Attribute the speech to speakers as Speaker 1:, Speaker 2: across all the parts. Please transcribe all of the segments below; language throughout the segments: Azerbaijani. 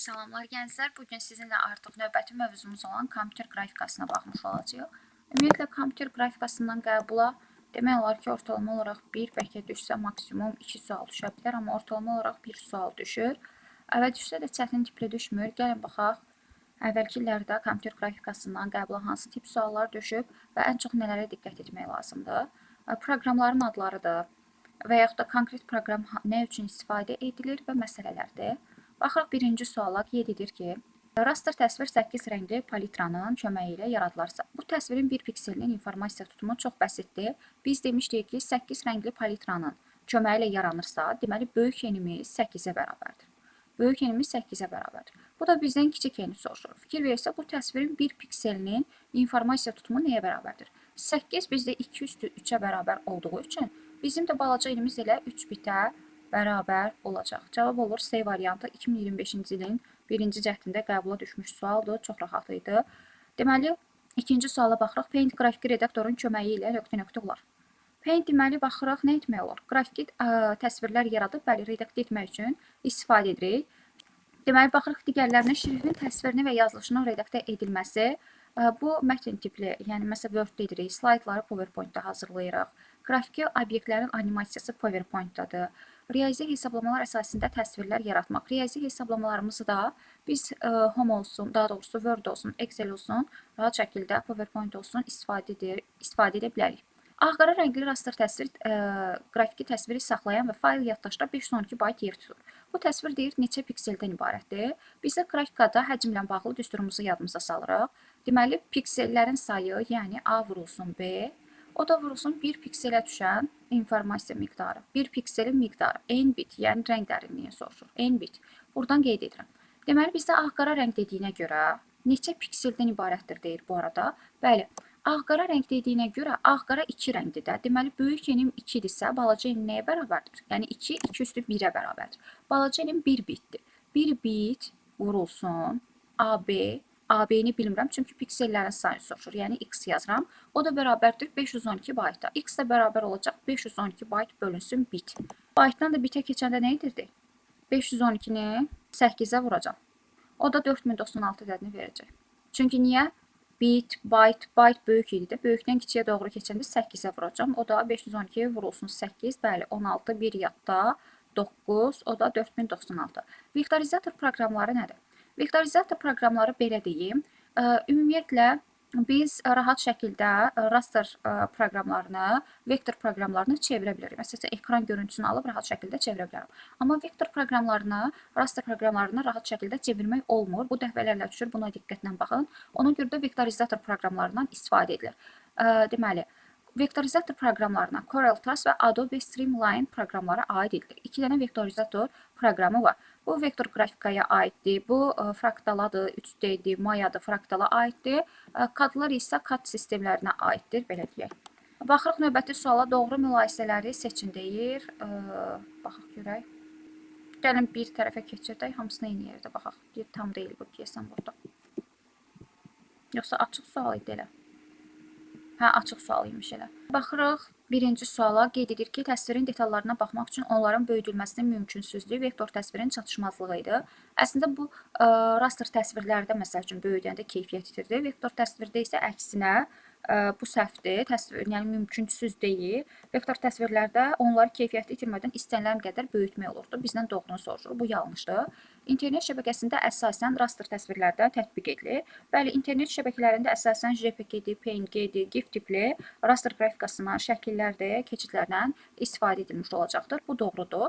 Speaker 1: Salamlar gənclər. Bugün sizinlə artıq növbəti mövzumuz olan kompüter qrafikasına baxmış olacağıq. Ümumiyyətlə, kompüter qrafikasından qəbula demək olar ki, ortalama olaraq 1, bəlkə düşsə maksimum 2 sual düşə bilər, amma ortalama olaraq 1 sual düşür. Və düşsə də çətin tipli düşmür. Gəlin baxaq, əvvəlki illərdə kompüter qrafikasından qəbula hansı tip suallar düşüb və ən çox nələrə diqqət etmək lazımdır. Proqramların adlarıdır və yaxud da konkret proqram nə üçün istifadə edilir və məsələlərdir. Baxırıq birinci suala, qeyd edir ki, raster təsvir 8 rəngli palitranın köməyi ilə yaradılırsa. Bu təsvirin bir pikselinin informasiya tutumu çox bəsitdir. Biz demişdik ki, 8 rəngli palitranın köməyi ilə yaranırsa, deməli böyük enimiz 8-ə bərabərdir. Böyük enimiz 8-ə bərabərdir. Bu da bizdən kiçik eni soruşur. Fikir verirsə, bu təsvirin bir pikselinin informasiya tutumu nəyə bərabərdir? 8 bizdə 2 üstü 3-ə bərabər olduğu üçün bizim də balaca enimiz elə 3 bitə bərabər olacaq. Cavab olur C variantı. 2025-ci ilin 1-ci cəhdində qəbula düşmüş sualdır. Çox rahat idi. Deməli, ikinci suala baxırıq. Paint qrafiki redaktorun köməyi ilə nöqtə-nöqtə olar. Paint deməli, baxırıq, nə etmək olur? Qrafiki təsvirlər yaradıb, bəli, redaktə etmək üçün istifadə edirik. Deməli, baxırıq digərlərinə şriftin təsvirini və yazılışının redaktə edilməsi. Bu mətn tipli, yəni məsələn Word-də edirik, slaydları PowerPoint-da hazırlayırıq. Qrafiki obyektlərin animasiyası PowerPoint-dadır. Riyazi hesablamalar əsasında təsvirlər yaratmaq. Riyazi hesablamalarımızı da biz Home olsun, daha doğrusu Word olsun, Excel olsun, rahat şəkildə PowerPoint olsun istifadə edə bilərik. Ağ-qara rəngli raster təsvir qrafiki təsviri saxlayan və fayl yaddaşda 512 bayt yer tutur. Bu təsvir deyir neçə pikseldən ibarətdir. Biz də qrafikada həcmlə bağlı düsturumuzu yadımıza salırıq. Deməli, piksellərin sayı, yəni A vurulsun B, o da vurulsun 1 pikselə düşən informasiya miqdarı. 1 pikselin miqdarı n bit, yəni rəng dərinliyi soruşur. N bit. Buradan qeyd edirəm. Deməli, bizdə ağ-qara rəng dediyinə görə neçə pikseldən ibarətdir deyir bu arada. Bəli, ağ-qara rəng dediyinə görə ağ-qara 2 rəngdir də. Deməli, böyük enim 2-dirsə, balaca enim nəyə bərabərdir? Yəni 2, 2 üstü 1-ə bərabərdir. Balaca enim 1 bitdir. 1 bit vurulsun AB. AB-ni bilmirəm, çünki piksellərin sayını soruşur. Yəni, x yazıram. O da bərabərdir 512 bayta. X də bərabər olacaq 512 bayt bölünsün bit. Baytdan da bitə keçəndə nə edirdi? 512-ni 8-ə vuracam. O da 4096 ədədini verəcək. Çünki niyə? Bit, bayt böyük idi də. Böyükdən kiçiyə doğru keçəndə 8-ə vuracam. O da 512 vurulsun 8. Bəli, 16, 1 yadda, 9, o da 4096. Vektorizator proqramları nədir? Vektorizator proqramları belə deyim. Ümumiyyətlə, biz rahat şəkildə raster proqramlarını, vektor proqramlarını çevirə bilərik. Məsələn, ekran görüntüsünü alıb rahat şəkildə çevirə bilərəm. Amma vektor proqramlarını, raster proqramlarını rahat şəkildə çevirmək olmur. Bu dəfələrlə düşür, buna diqqətlə baxın. Ona görə də vektorizator proqramlarından istifadə edilir. Deməli, vektorizator proqramlarına CorelDRAW və Adobe Streamline proqramları aid edilir. 2 dənə vektorizator proqramı var. Bu vektor qrafikaya aiddir, bu fraktaladır, 3D-dir, Maya-dır, fraktala aiddir. Kadlar isə kad sistemlərinə aiddir, belə deyək. Baxırıq növbəti suala, doğru mülahisələri seçin deyir. Baxaq görək. Gəlin bir tərəfə keçirdək, hamısını eyni yerdə baxaq. Tam deyil bu deyəsən burada. Yoxsa açıq sual idi elə. Hə, açıq sual imiş elə. Baxırıq birinci suala, qeyd edir ki, təsvirin detallarına baxmaq üçün onların böyüdülməsinin mümkünsüzlüyü vektor təsvirin çatışmazlığı idi. Əslində bu raster təsvirlərdə məsəl üçün böyüdəndə keyfiyyət itirdi. Vektor təsvirdə isə əksinə bu səhvdir, yəni mümkünsüz deyil. Vektor təsvirlərdə onları keyfiyyəti itirmədən istənilən qədər böyütmək olurdu. Bizdən doğrunu soruşur, bu yanlışdır. İnternet şəbəkəsində əsasən raster təsvirlərdən tətbiq edilir. Bəli, internet şəbəkələrində əsasən JPG-dir, PNG-dir, GIF tipli raster qrafikasından, şəkillərdə, keçidlərdən istifadə edilmiş olacaqdır. Bu doğrudur.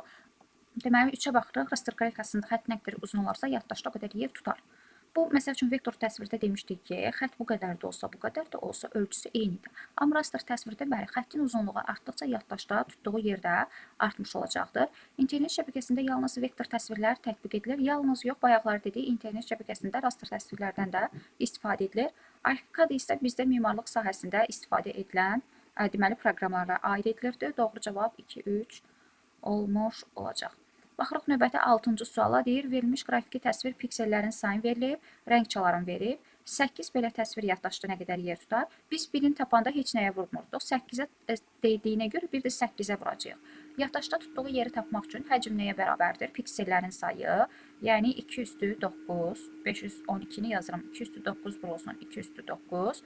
Speaker 1: Deməli, 3-ə baxırıq. Raster qrafikasında xətt nə qədər uzun olarsa, yaddaşda o qədər yer tutar. Bu, məsəl üçün, vektor təsvirdə demişdik ki, xətt bu qədər də olsa, bu qədər də olsa, ölçüsü eynidir. Amma raster təsvirdə, bəli, xəttin uzunluğu artdıqca yaddaşda tutduğu yerdə artmış olacaqdır. İnternet şəbəkəsində yalnız vektor təsvirlər tətbiq edilir. Yalnız yox, bayaqları dedik, internet şəbəkəsində raster təsvirlərdən də istifadə edilir. ArchiCAD isə bizdə memarlıq sahəsində istifadə edilən, deməli, proqramlara aid edilirdi. Doğru cavab 2, 3 olmuş olacaq. Baxırıq növbəti 6-cı suala, deyir, verilmiş qrafiki təsvir piksellərin sayını verilib, rəng çalarını verib. 8 belə təsvir yaddaşda nə qədər yer tutar? Biz 1-ni tapanda heç nəyə vurmurduq. 8-ə dediyinə görə bir də 8-ə vuracağıq. Yaddaşda tutduğu yeri tapmaq üçün həcm nəyə bərabərdir? Piksellərin sayı. Yəni 2 üstü 9, 512-ni yazıram. 2 üstü 9 olsun, 2 üstü 9.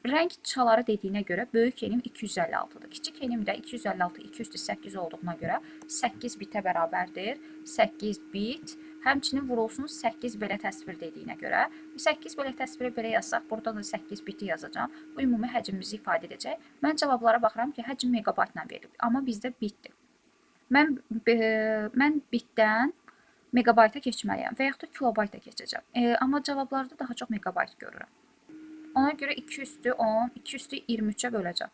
Speaker 1: Rəng çaları dediyinə görə böyük enim 256-dır. Kiçik enim də 256, 2 üstü 8 olduğuna görə 8 bitə bərabərdir. 8 bit. Həmçinin vurulsun 8 belə təsvir dediyinə görə. 8 belə təsviri belə yazsaq, burada da 8 biti yazacağım. Bu ümumi həcmimizi ifadə edəcək. Mən cavablara baxıram ki, həcm megabaytla verilib. Amma bizdə bitdir. Mən bitdən megabayta keçməliyəm və yaxud da kilobayta keçəcəm. Amma cavablarda daha çox megabayt görürəm. Ona görə 2 üstü 10, 2 üstü 23-ə böləcəm.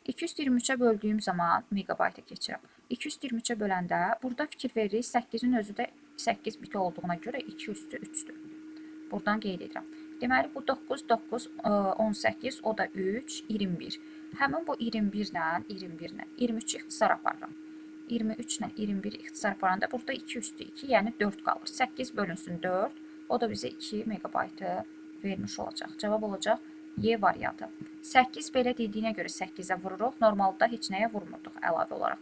Speaker 1: 2 üstü 23-ə böldüyüm zaman megabayta keçirəm. 2 üstü 23-ə böləndə burada fikir veririk, 8-in özü də 8 biti olduğuna görə 2 üstü 3-dür. Buradan qeyd edirəm. Deməli, bu 9, 9, 18, o da 3, 21. Həmin bu 21 ilə 23 ixtisar aparıram. 23 ilə 21 ixtisar aparanda burada 2 üstü 2, yəni 4 qalır. 8 bölünsün 4, o da bizə 2 megabaytı vermiş olacaq. Cavab olacaq Y variantı. 8 belə dediyinə görə 8-ə vururuq. Normalda heç nəyə vurmurduq əlavə olaraq.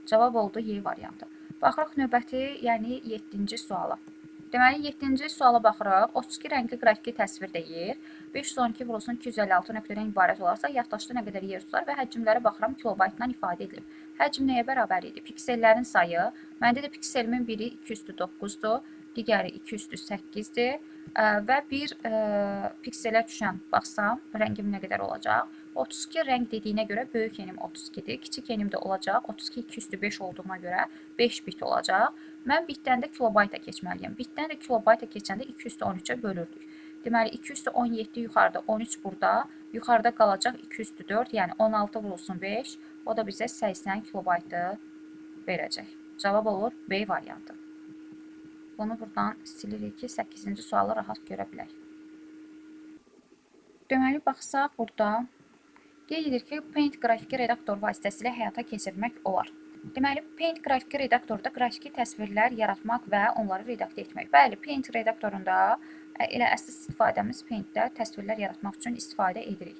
Speaker 1: Cavab oldu Y variantı. Baxırıq növbəti, yəni 7-ci suala. Deməli, 7-ci suala baxırıq. 32 rəngli qrafiki təsvir deyir. 512 vurulsun 256 nöqtədən ibarət olarsa, yaddaşda nə qədər yer tutar və həcmlərə baxıram kilobaytla ifadə edilib. Həcm nəyə bərabər idi? Piksellərin sayı. Məndə də pikselimin biri 2 üstü 9-dur, digəri 2 üstü 8-dir və bir pikselə düşən baxsam, rəngim nə qədər olacaq? 32 rəng dediyinə görə böyük enim 32-dir, kiçik enim də olacaq. 32 2 üstü 5 olduğuna görə 5 bit olacaq. Mən bitdən də kilobayta keçməliyəm. Bitdən də kilobayta keçəndə 2 üstü 13-ə bölürdük. Deməli, 2 üstü 17 yuxarıda, 13 burada. Yuxarıda qalacaq 2 üstü 4, yəni 16 vurulsun 5. O da bizə 80 kilobaytı verəcək. Cavab olur B variantı. Bunu buradan silirik ki, 8-ci sualı rahat görə bilək. Deməli, baxsaq burada qeyd edir ki, Paint qrafiki redaktor vasitəsilə həyata keçirmək olar. Deməli, Paint qrafiki redaktorda qrafiki təsvirlər yaratmaq və onları redaktə etmək. Bəli, Paint redaktorunda elə əsas istifadəmiz Paintdə təsvirlər yaratmaq üçün istifadə edirik.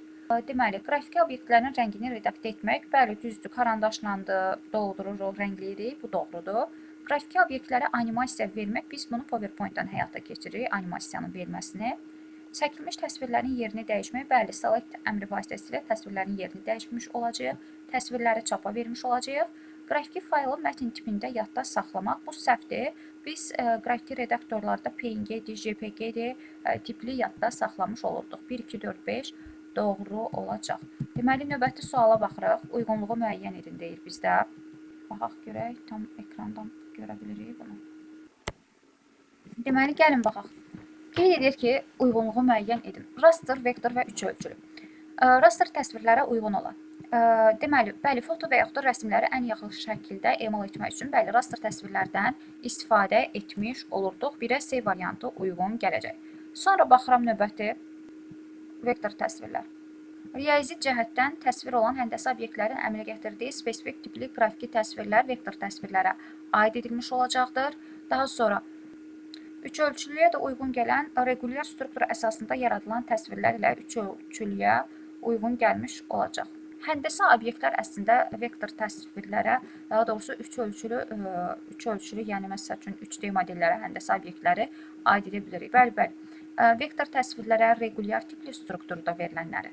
Speaker 1: Deməli, qrafiki obyektlərin rəngini redaktə etmək, bəli, düzdür, karandaşlandır, doldururuq, rəngləyirik, bu doğrudur. Qrafiki obyektlərə animasiya vermək, biz bunu PowerPoint-dan həyata keçiririk, animasiyanın verməsini. Çəkilmiş təsvirlərin yerini dəyişmək, bəli, select əmri vasitəsilə təsvirlərin yerini dəyişmiş olacaq, təsvirləri çapa vermiş olacaq. Qrafiki faylı mətn tipində yadda saxlamaq, bu səhvdir. Biz qrafiki redaktorlarda PNG-dir, JPG-dir, tipli yadda saxlamış olurduq. 1, 2, 4, 5 doğru olacaq. Deməli, növbəti suala baxırıq. Uyğunluğu müəyyən edin deyir bizdə. Baxaq görək, tam ekrandan görə bilirik bunu. Deməli, gəlin baxaq. Qeyd edir ki, uyğunluğu müəyyən edin. Raster, vektor və üç ölçülü. Raster təsvirlərə uyğun olan. Deməli, bəli, foto və yaxud da rəsmləri ən yaxın şəkildə emal etmək üçün bəli, raster təsvirlərdən istifadə etmiş olurduq. Birə C variantı uyğun gələcək. Sonra baxıram növbəti vektor təsvirlər. Riyazi cəhətdən təsvir olan həndəsi obyektlərin əmələ gətirdiyi spesifik tipli qrafiki təsvirlər vektor təsvirlərə aid edilmiş olacaqdır. Daha sonra üç ölçülüyə də uyğun gələn regulyar struktur əsasında yaradılan təsvirlər ilə üç ölçülüyə uyğun gəlmiş olacaq. Həndəsi obyektlər əslində vektor təsvirlərə, daha doğrusu üç ölçülü, yəni məsəl üçün 3D modellərə, həndəsi obyektləri aid edə bilirik. Bəli. Vektor təsvirlərə regulyar tipli strukturda verilənləri.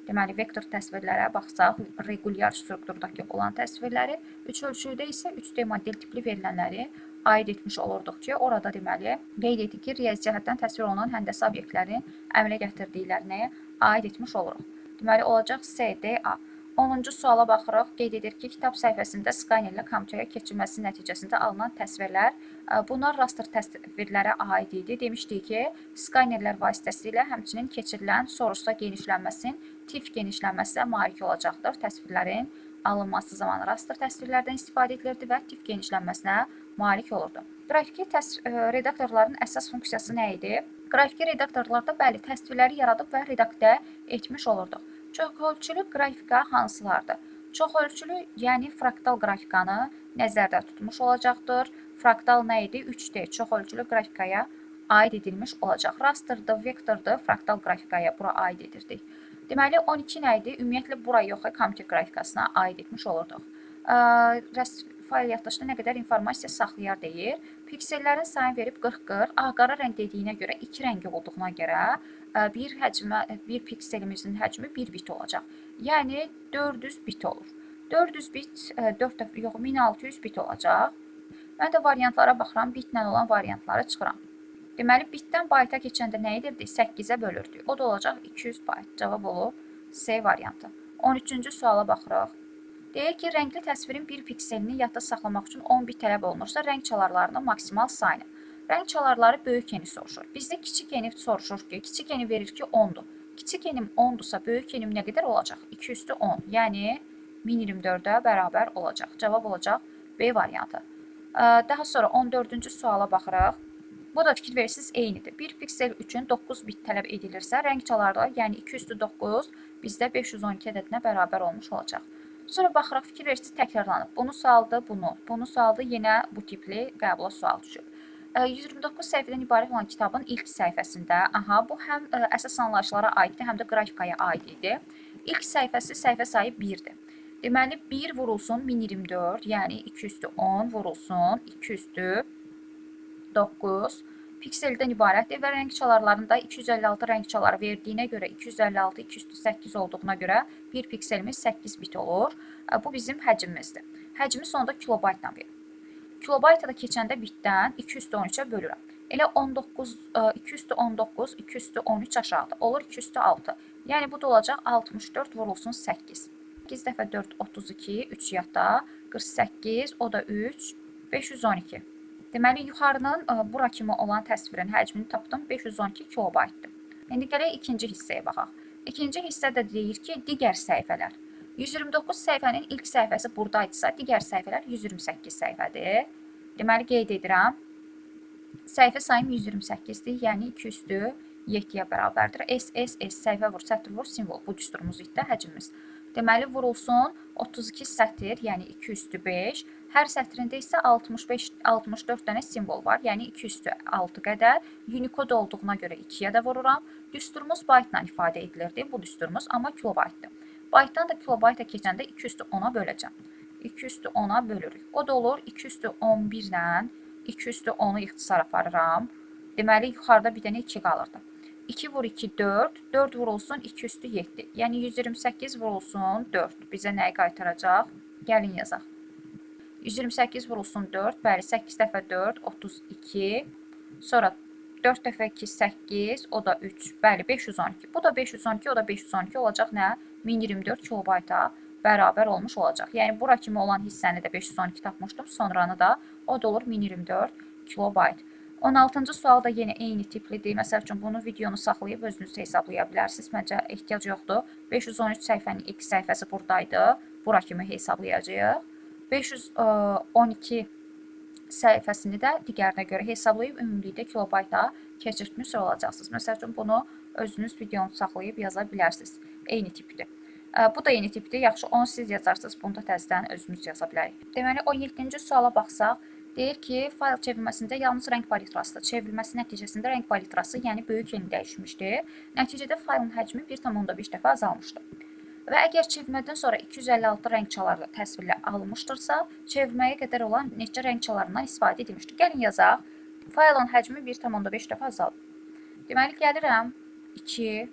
Speaker 1: Deməli, vektor təsvirlərə baxsaq, regulyar strukturdakı olan təsvirləri, üç ölçülüdə isə 3D model tipli verilənləri aid etmiş olurduq ki, orada deməli, qeyd etdik ki, riyazi cəhətdən təsvir olunan həndəsi obyektlərin əmələ gətirdiklərinə aid etmiş oluruq. Deməli, olacaq CDA. 10-cu suala baxırıq. Qeyd edir ki, kitab səhifəsində skanerlə kompüterə keçirilməsi nəticəsində alınan təsvirlər, bunlar raster təsvirlərə aid idi. Demişdik ki, skanerlər vasitəsilə həmçinin keçirilən sorusda genişlənməsin, tif genişlənməsinə malik olacaqdır. Təsvirlərin alınması zamanı raster təsvirlərdən istifadə edilirdi və tif genişlənməsinə malik olurdu. Qrafiki redaktorların əsas funksiyası nə idi? Qrafiki redaktorlarda bəli, təsvirləri yaradıb və redaktə etmiş olurduq. Çoxölçülü qrafika hansılardır? Çoxölçülü, yəni fraktal qrafikanı nəzərdə tutmuş olacaqdır. Fraktal nə idi? 3D çoxölçülü qrafikaya aid edilmiş olacaq. Rasterdir, vektordur, fraktal qrafikaya bura aid edirdik. Deməli, 12 nə idi? Ümumiyyətlə, bura yox, kompüter qrafikasına aid etmiş olurduq. Fayl yaddaşda nə qədər informasiya saxlayar deyir. Piksellərin sayını verib 40-40. Ağ-qara rəng dediyinə görə 2 rəngi olduğuna görə bir pikselimizin həcmi 1 bit olacaq. Yəni 400 bit olur. 400 bit 4 dəfə yox 1600 bit olacaq. Mən də variantlara baxıram, bitlə olan variantları çıxıram. Deməli bitdən bayta keçəndə nə edirdik? 8-ə bölürdük. O da olacaq 200 bayt. Cavab olur C variantı. 13-cü suala baxırıq. Deyir ki, rəngli təsvirin bir pikselini yadda saxlamaq üçün 10 bit tələb olunursa, rəng çalarlarının maksimal sayını. Rəng çalarları böyük eni soruşur. Bizdə kiçik eni soruşur ki, kiçik eni verir ki 10-dur. Kiçik enim 10-dursa, böyük enim nə qədər olacaq? 2 üstü 10. Yəni 1024-ə bərabər olacaq. Cavab olacaq B variantı. Daha sonra 14-cü suala baxırıq. Bu da fikir verirsiniz eynidir. Bir piksel üçün 9 bit tələb edilirsə, rəng çalarlar, yəni 2 üstü 9 bizdə 512 ədədinə bərabər olmuş olacaq. Sonra baxırıq, fikir verirsiniz təkrarlanıb. Bunu saldı, bunu saldı, yenə bu tipli qəbula sual düşüb. 129 səhifədən ibarət olan kitabın ilk səhifəsində, bu həm əsas anlayışlara aiddir, həm də qrafikaya aid idi. İlk səhifəsi səhifə sayı 1-dir. Deməli, 1 vurulsun 1024, yəni 2 üstü 10 vurulsun 2 üstü 9 pikseldən ibarətdir və rəng çalarlarında 256 rəng çaları verdiyinə görə 256 2 üstü 8 olduğuna görə bir pikselimiz 8 bit olur. Bu bizim həcmimizdir. Həcmi sonda kilobaytla verir. Kilobayta da keçəndə bitdən 2 üstü 13-ə bölürəm. Elə 2 üstü 19, 2 üstü 13 aşağıda. Olur 2 üstü 6. Yəni bu da olacaq 64 vurulsun 8. 8 dəfə 4, 32, 3 yadda, 48, o da 3, 512. Deməli, yuxarının bura kimi olan təsvirin həcmini tapdım, 512 kilobaytdır. İndi gələk ikinci hissəyə baxaq. İkinci hissədə deyir ki, digər səhifələr. 129 səhifənin ilk səhifəsi buradaydısa, digər səhifələr 128 səhifədir. Deməli, qeyd edirəm. Səhifə sayım 128-dir, yəni 2 üstü 7-yə bərabərdir. S, səhifə vur, sətr vur, simvol. Bu düsturumuz itdə həcmimiz. Deməli, vurulsun 32 sətr, yəni 2 üstü 5. Hər sətrində isə 64 dənə simvol var, yəni 2 üstü 6 qədər. Unicode olduğuna görə 2-yə də vururam. Düsturumuz baytla ifadə edilirdi, bu düsturumuz, amma kilobaytdır. Baytdan da kilobayta keçəndə 2 üstü 10-a böləcəm. 2 üstü 10-a bölürük. O da olur 2 üstü 11 ilə 2 üstü 10-u ixtisar aparıram. Deməli, yuxarıda bir dənə 2 qalırdı. 2 vur 2, 4. 4 vurulsun 2 üstü 7. Yəni 128 vurulsun 4. Bizə nəyi qaytaracaq? Gəlin yazaq. 128 vurulsun 4. Bəli, 8 dəfə 4, 32. Sonra 4 dəfə 2, 8. O da 3. Bəli, 512. Bu da 512, o da 512 olacaq nə? 1024 kilobayta bərabər olmuş olacaq. Yəni, bura kimi olan hissəni də 512 tapmışdım. Sonranı da o da olur 1024 kilobayt. 16-cı sual da yenə eyni tiplidir. Məsəl üçün, bunu videonu saxlayıb özünüz hesablaya bilərsiniz. Məncə ehtiyac yoxdur. 513 səhifənin ilk səhifəsi buradaydı. Bura kimi hesablayacağıq. 512 səhifəsini də digərinə görə hesablayıb ümumilikdə kilobayta keçirtmiş olacaqsınız. Məsəl üçün, bunu özünüz videonu saxlayıb yaza bilərsiniz. Eyni tipdir. Bu da eyni tipdir. Yaxşı, onu siz yazarsınız. Bunu da təzədən özümüz yaza bilərik. Deməli, 17-ci suala baxsaq, deyir ki, fayl çevrilməsində yalnız rəng palitrasıdır. Çevrilməsi nəticəsində rəng palitrası, yəni böyük eni dəyişmişdir. Nəticədə faylın həcmi 1,5 dəfə azalmışdır. Və əgər çevirmədən sonra 256 rəng çaları təsvirlə alınmışdırsa, çevirməyə qədər olan neçə rəng çalarından istifadə edilmişdir. Gəlin yazaq. Faylın həcmi 1,5 dəfə azalıb. Deməli, gəlirəm 2.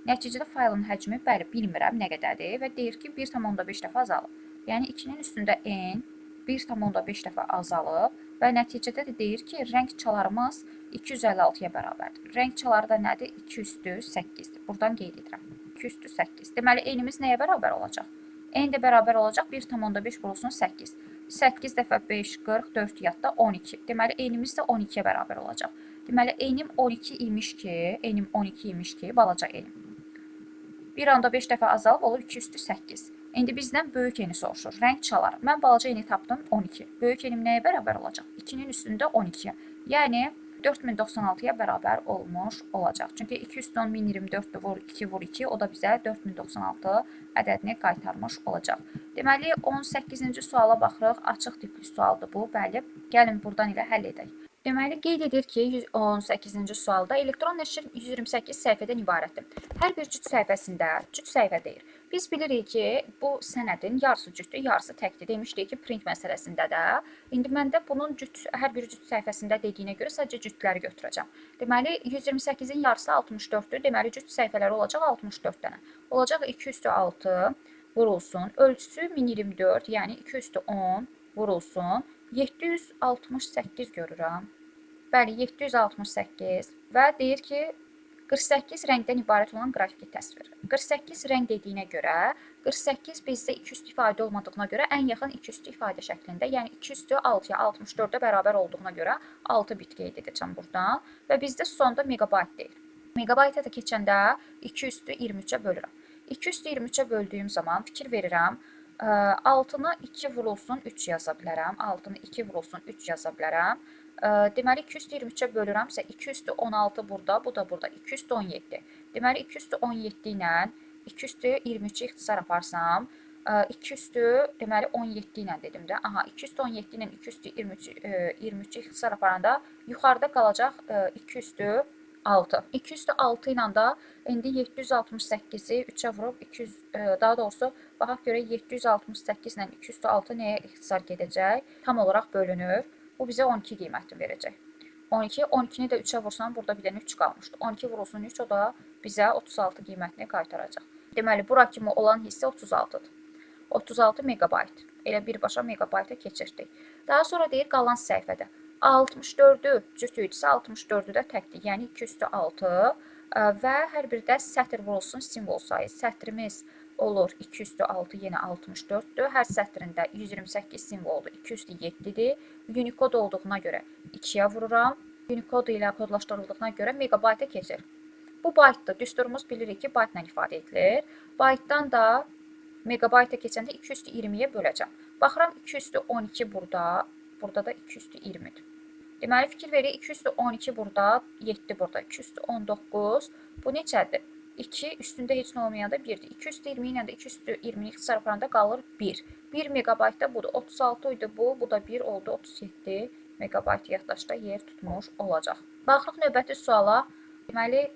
Speaker 1: Nəticədə faylın həcmi, bəli, bilmirəm nə qədərdir və deyir ki, 1,5 dəfə azalıb. Yəni, 2-nin üstündə n 1,5 dəfə azalıb və nəticədə də deyir ki, rəng çalarımız 256-ya bərabərdir. Rəng çaları da nədir? 2 üstü 8-dir. Buradan qeyd edirəm. 2 üstü 8. Deməli, enimiz nəyə bərabər olacaq? En də bərabər olacaq 1,5 vurulsun 8. 8 dəfə 5, 44 yadda 12. Deməli, enimiz də 12-yə bərabər olacaq. Deməli, enim 12 imiş ki, balaca enim. 1,5 dəfə azalıb olur 2 üstü 8. İndi bizdən böyük eni soruşur. Rəng çalar. Mən balaca eni tapdım 12. Böyük enim nəyə bərabər olacaq? 2-nin üstündə 12-yə. Yəni 4096-ya bərabər olmuş olacaq. Çünki 2 üstü 10 1024 vur 2 vur 2, o da bizə 4096 ədədini qaytarmış olacaq. Deməli 18-ci suala baxırıq. Açıq tipli sualdır bu. Bəli, gəlin buradan ilə həll edək. Deməli, qeyd edir ki, 18-ci sualda elektron nəşr 128 səhifədən ibarətdir. Hər bir cüt səhifəsində, cüt səhifə deyir, Biz bilirik ki, bu sənədin yarısı cütdür, yarısı təkdir. Demişdik ki, print məsələsində də. İndi məndə bunun hər bir cüt səhifəsində dediyinə görə sadəcə cütləri götürəcəm. Deməli, 128-in yarısı 64-dür. Deməli, cüt səhifələri olacaq 64 dənə. Olacaq 2/6 vurulsun. Ölçüsü 1024, yəni 2/10 vurulsun. 768 görürəm. Bəli, 768 və deyir ki, 48 rəngdən ibarət olan qrafiki təsvir. 48 rəng dediyinə görə, 48 bizdə 2 üstü ifadə olmadığına görə ən yaxın 2 üstü ifadə şəklində, yəni 2 üstü 6-ya 64-ə bərabər olduğuna görə 6 bit qeyd edəcəm buradan və bizdə sonda megabayt deyil. Megabayta da keçəndə 2 üstü 23-ə bölürəm. 2 üstü 23-ə böldüyüm zaman fikir verirəm, 6-nı 2 vurulsun 3 yaza bilərəm, 6-nı 2 vurulsun 3 yaza bilərəm. Deməli, 2/23-ə bölürəmsə, 2/16 burada, bu da burada, 2/17. Deməli, 2/17 ilə 2/23-ü ixtisar aparsam, 2/17 ilə dedim də. Aha, 2/17 ilə 2/23-ü ixtisar aparanda yuxarıda qalacaq 2/6. 2/6 ilə də indi 768-i 3-ə vurub, daha doğrusu, baxaq görək 768 ilə 2/6 nəyə ixtisar gedəcək? Tam olaraq bölünür. Bu bizə 12 qiymətini verəcək. 12-ni də 3-ə vursam, burada bir dənə 3 qalmışdı. 12 vurulsun 3, o da bizə 36 qiymətini qaytaracaq. Deməli, bura kimi olan hissə 36-dır. 36 megabayt. Elə birbaşa megabayta keçirdik. Daha sonra deyir, qalan səhifədə. 64-ü cüt idisə, 64-ü də təkdir. Yəni 2/6 və hər bir də sətr vurulsun simvol sayı. Sətrimiz olur 2/6, yenə 64-dür. Hər sətrində 128 simvoldur, 2/7-dir. Unicode olduğuna görə 2-yə vururam. Unicode ilə kodlaşdırıldığına görə megabayta keçir. Bu baytdır. Düsturumuz bilirik ki, baytla ifadə edilir. Baytdan da megabayta keçəndə 2/20-yə böləcəm. Baxıram 2/12 burada, burada da 2/20-dir. Deməli, fikir veririk, 2/12 burada, 7 burada, 2/19. Bu neçədir? 2 üstündə heç nə olmayanda 1-dir. 2/20 ilə də 2/20-ni ixtisar aparanda qalır 1. 1 megabayt da budur. 36 idi bu, bu da 1 oldu, 37 megabayt yaddaşda yer tutmuş olacaq. Baxırıq növbəti suala. Deməli,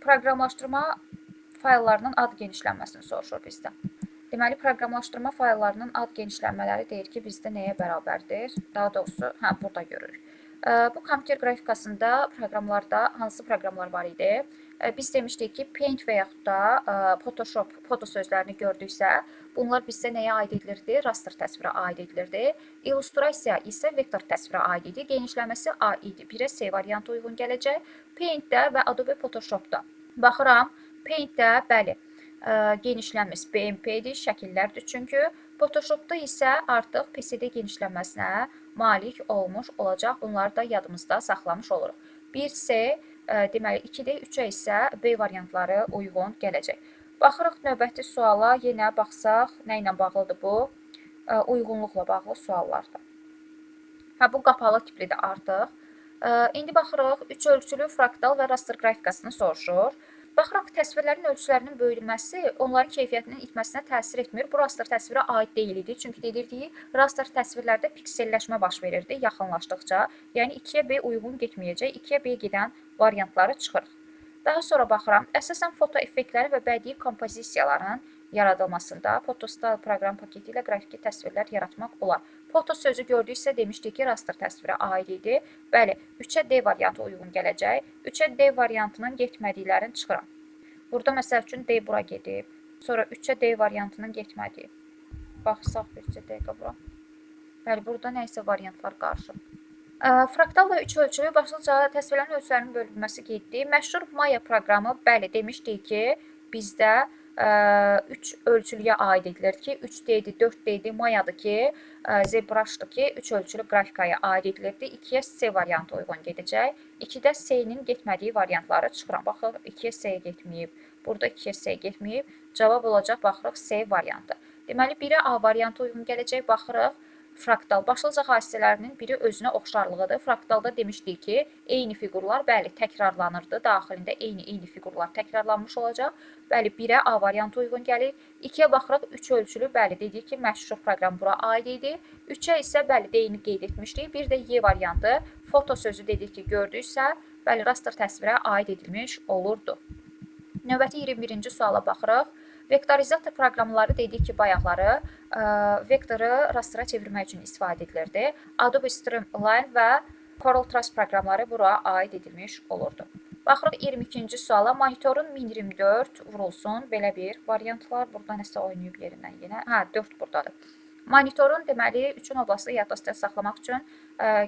Speaker 1: proqramlaşdırma fayllarının ad genişlənməsini soruşur bizdən. Deməli, proqramlaşdırma fayllarının ad genişlənmələri deyir ki, bizdə nəyə bərabərdir? Daha doğrusu, burada görürük. Bu kompüter qrafikasında proqramlarda hansı proqramlar var idi? Biz demişdik ki, Paint və yaxud da Photoshop foto sözlərini gördüksə, bunlar bizdə nəyə aid edilirdi? Raster təsvirə aid edilirdi. İllustrasiya isə vektor təsvirə aid idi. Genişləməsi A idi. 1-ə C variantı uyğun gələcək. Paint-də və Adobe Photoshop-da. Baxıram, Paint-də, bəli, genişlənmiş BMP-dir, şəkillərdir çünki. Photoshop-da isə artıq PC-də genişlənməsinə malik olmuş olacaq. Bunları da yadımızda saxlamış oluruq. 1C, deməli 2-də 3-ə isə B variantları uyğun gələcək. Baxırıq növbəti suala, yenə baxsaq, nə ilə bağlıdır bu? Uyğunluqla bağlı suallardır. Bu qapalı tiplidir artıq. İndi baxırıq, 3 ölçülü fraktal və raster qrafikasını soruşur. Baxıraq, təsvirlərin ölçülərinin böyüdülməsi onların keyfiyyətinin itməsinə təsir etmir. Bu raster təsvirə aid deyil idi. Çünki dedirdik, raster təsvirlərdə pikselləşmə baş verirdi yaxınlaşdıqca. Yəni 2-yə B uyğun getməyəcək, 2-yə B gedən variantları çıxırıq. Daha sonra baxıram, əsasən foto effektləri və bədii kompozisiyaların yaradılmasında Photostal proqram paketi ilə qrafiki təsvirlər yaratmaq olar. Foto sözü gördüksə demişdik ki, raster təsvirə aid idi. Bəli, 3-ə D variantı uyğun gələcək. 3-ə D variantının getmədiklərini çıxıram. Burada məsəl üçün D bura gedib. Sonra 3-ə D variantının getmədiyi. Baxsaq bircə dəqiqə bura. Bəli, burada nəysə variantlar qarışıb. Fraktal və 3 ölçülü başlıca təsvirlərin ölçülərinin bölünməsi qeyddir. Məşhur Maya proqramı, bəli, demişdik ki, bizdə 3 ölçülüyə aid edilir ki, 3D-dir, 4D-dir, Mayadır ki, ZBrush'dır ki, 3 ölçülü qrafikaya aid edilirdi. 2-yə C variantı uyğun gedəcək. 2-də C-nin getmədiyi variantları çıxıram. Baxıq, 2-yə C getməyib, burada 2-yə C getməyib. Cavab olacaq, baxırıq, C variantı. Deməli, 1-ə A variantı uyğun gələcək, baxırıq. Fraktal başlıca xassələrinin biri özünə oxşarlığıdır. Fraktalda demişdik ki, eyni fiqurlar, bəli, təkrarlanırdı. Daxilində eyni fiqurlar təkrarlanmış olacaq. Bəli, 1-ə A variantı uyğun gəlir. 2-yə baxırıq, 3 ölçülü, bəli, dedik ki, məşhur proqram bura aid idi. 3-ə isə, bəli, D-ni qeyd etmişdik. Bir də Y variantı, foto sözü dedik ki, gördüksə, bəli, raster təsvirə aid edilmiş olurdu. Növbəti 21-ci suala baxırıq. Vektorizator proqramları dedik ki, bayaqları vektoru rastra çevirmək üçün istifadə edilirdi. Adobe Streamline və CorelDRAW proqramları bura aid edilmiş olurdu. Baxırıq 22-ci suala. Monitorun 1024 vurulsun. Belə bir variant var. Burada nəsə oynayıb yerindən yenə. 4 buradadır. Monitorun deməli 3 oblaslı yaddaşda saxlamaq üçün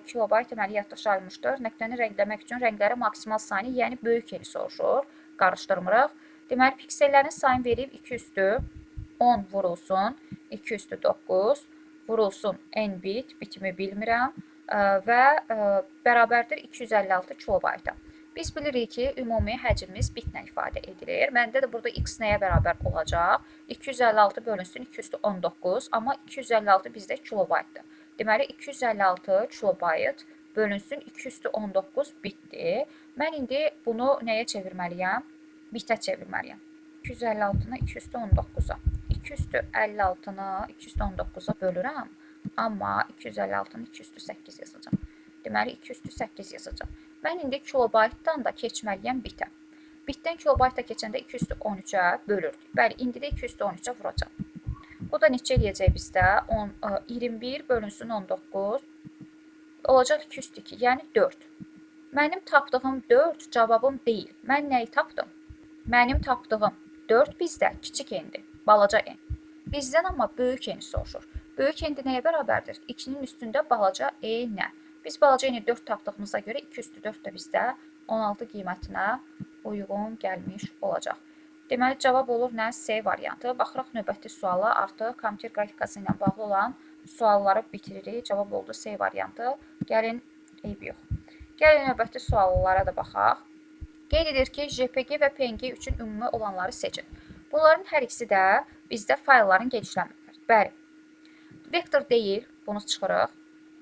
Speaker 1: kilobayt deməli yaddaş almışdır. Nöqtəni rəngləmək üçün rəngləri maksimal sayını, yəni böyük eni soruşur. Qarışdırmırıq. Deməli piksellərin sayını verib 2 üstü 10 vurulsun. 2 üstü 9 vurulsun n bit, bitimi bilmirəm və bərabərdir 256 kilobayta. Biz bilirik ki, ümumi həcmimiz bitlə ifadə edilir. Məndə də burada x nəyə bərabər olacaq? 256 bölünsün 2 üstü 19, amma 256 bizdə kilobaytdır. Deməli, 256 kilobayt bölünsün 2 üstü 19 bitdir. Mən indi bunu nəyə çevirməliyəm? Bitə çevirməliyəm. 256-nı 2 üstü 19-a. 2 üstü 56-nı 2 üstü 19-a bölürəm, amma 256-nı 2 üstü 8 yazacağım. Deməli, 2 üstü 8 yazacağım. Mən indi kilobaytdan da keçməliyəm bitə. Bitdən kilobayta keçəndə 2 üstü 13-ə bölürdük. Bəli, indi də 2 üstü 13-ə vuracaq. Bu da neçə eləyəcək bizdə? 21 bölünsün 19 olacaq 2 üstü 2, yəni 4. Mənim tapdığım 4 cavabım deyil. Mən nəyi tapdım? Mənim tapdığım 4 bizdə kiçik endir, balaca en. Bizdən amma böyük eni soruşur. Böyük endi nəyə bərabərdir? 2-nin üstündə balaca en nə? Biz balaca eni 4 tapdığımıza görə 2 üstü 4 də bizdə 16 qiymətinə uyğun gəlmiş olacaq. Deməli, cavab olur nə? C variantı. Baxırıq növbəti suala. Artıq kompüter qrafikası ilə bağlı olan sualları bitiririk. Cavab oldu C variantı. Gəlin, eyb yox. Gəlin növbəti suallara da baxaq. Qeyd edir ki, JPG və PNG üçün ümumi olanları seçin. Bunların hər ikisi də bizdə faylların genişlənmələri. Bəli, vektor deyil, bunu çıxırıq.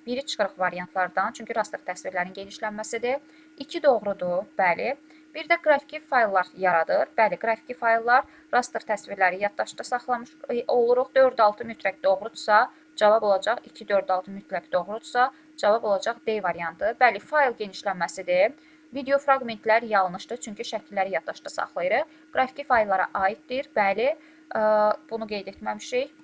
Speaker 1: Biri çıxırıq variantlardan, çünki raster təsvirlərin genişlənməsidir. 2 doğrudur, bəli. Bir də qrafiki fayllar yaradır. Bəli, qrafiki fayllar raster təsvirləri yaddaşda saxlamış oluruq. 4-6 mütləq doğrudursa, cavab olacaq 2-4-6 mütləq doğrudursa, cavab olacaq D variantı. Bəli, fayl genişlənməsidir. Video fraqmentlər yanlışdır, çünki şəkilləri yaddaşda saxlayırıq. Qrafiki fayllara aiddir, bəli, bunu qeyd etməmişik.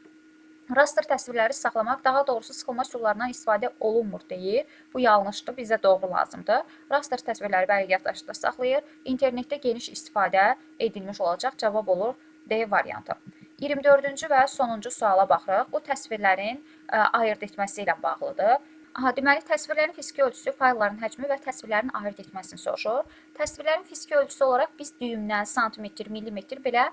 Speaker 1: Raster təsvirləri saxlamaq, daha doğrusu sıxılma üsullarından istifadə olunmur deyir. Bu yanlışdır, bizə doğru lazımdır. Raster təsvirləri bəli yaddaşda saxlayır. İnternetdə geniş istifadə edilmiş olacaq. Cavab olur D variantı. 24-cü və sonuncu suala baxırıq. Bu təsvirlərin ayırd etməsi ilə bağlıdır. Deməli, təsvirlərin fiziki ölçüsü, faylların həcmi və təsvirlərin ayırd etməsini soruşur. Təsvirlərin fiziki ölçüsü olaraq biz düyümdən, santimetr, millimetr belə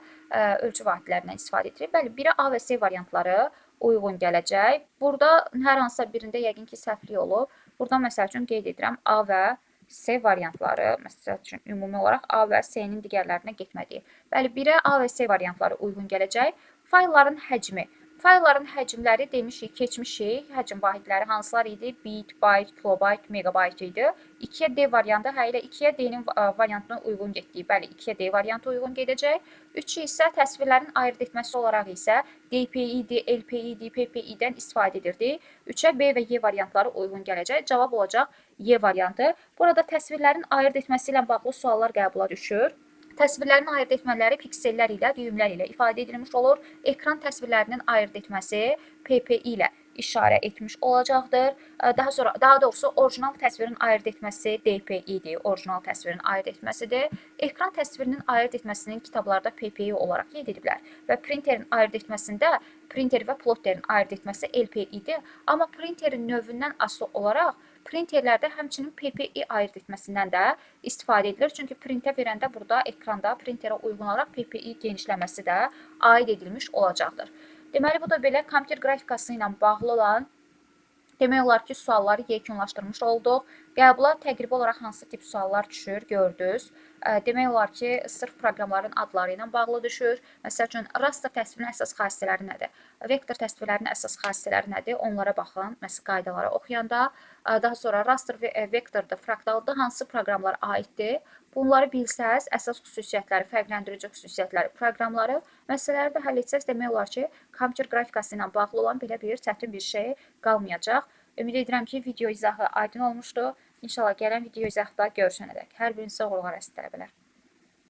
Speaker 1: ölçü vahidlərindən istifadə edirik. Bəli, biri A və C variantları uyğun gələcək. Burada hər hansısa birində yəqin ki, səhvlik olub. Burada məsəl üçün qeyd edirəm A və C variantları, məsəl üçün ümumi olaraq A və C-nin digərlərinə getmədiyi. Bəli, birə A və C variantları uyğun gələcək. Faylların həcmi. Faylların həcmləri demişik, keçmişik. Həcm vahidləri hansılar idi? Bit, byte, kilobayt, megabayt idi. 2-yə D variantı, ilə 2-yə D-nin variantına uyğun getdiyi. Bəli, 2-yə D variantı uyğun gedəcək. 3 isə təsvirlərin ayırd etməsi olaraq isə DPI-D, LPI-D, PPI-dən istifadə edirdik. 3-ə B və Y variantları uyğun gələcək. Cavab olacaq Y variantı. Burada təsvirlərin ayırd etməsi ilə bağlı suallar qəbula düşür. Təsvirlərin ayırd etmələri piksellər ilə, düyümlər ilə ifadə edilmiş olur. Ekran təsvirlərinin ayırd etməsi PPI ilə işarə etmiş olacaqdır. Daha doğrusu orijinal təsvirin ayırd etməsi DPI-dir. Orijinal təsvirin ayırd etməsidir. Ekran təsvirinin ayırd etməsinin kitablarda PPI olaraq qeyd ediblər və printerin ayırd etməsində printer və plotterin ayırd etməsi LPI-dir. Amma printerin növündən asılı olaraq printerlərdə həmçinin PPI ayırd etməsindən də istifadə edilir. Çünki printə verəndə burada ekranda printerə uyğun olaraq PPI genişləməsi də aid edilmiş olacaqdır. Deməli, bu da belə kompüter qrafikası ilə bağlı olan demək olar ki, sualları yekunlaşdırmış olduq. Qəbula təqribi olaraq hansı tip suallar düşür, gördünüz. Demək olar ki, sırf proqramların adları ilə bağlı düşür. Məsəl üçün, raster təsvirinin əsas xassələri nədir? Vektor təsvirlərinin əsas xassələri nədir? Onlara baxın, məsəl qaydaları oxuyanda. Daha sonra raster və vektorda, fraktalda hansı proqramlar aiddir? Bunları bilsəz, əsas xüsusiyyətləri, fərqləndirici xüsusiyyətləri, proqramları, məsələləri də həll etsəz, demək olar ki, kompüter qrafikası ilə bağlı olan belə bir çətin bir şey qalmayacaq. Ümid edirəm ki, video izahı aydın olmuşdur. İnşallah gələn video izahda görüşənədək. Hər birinizə uğurlar əziz tələbələr.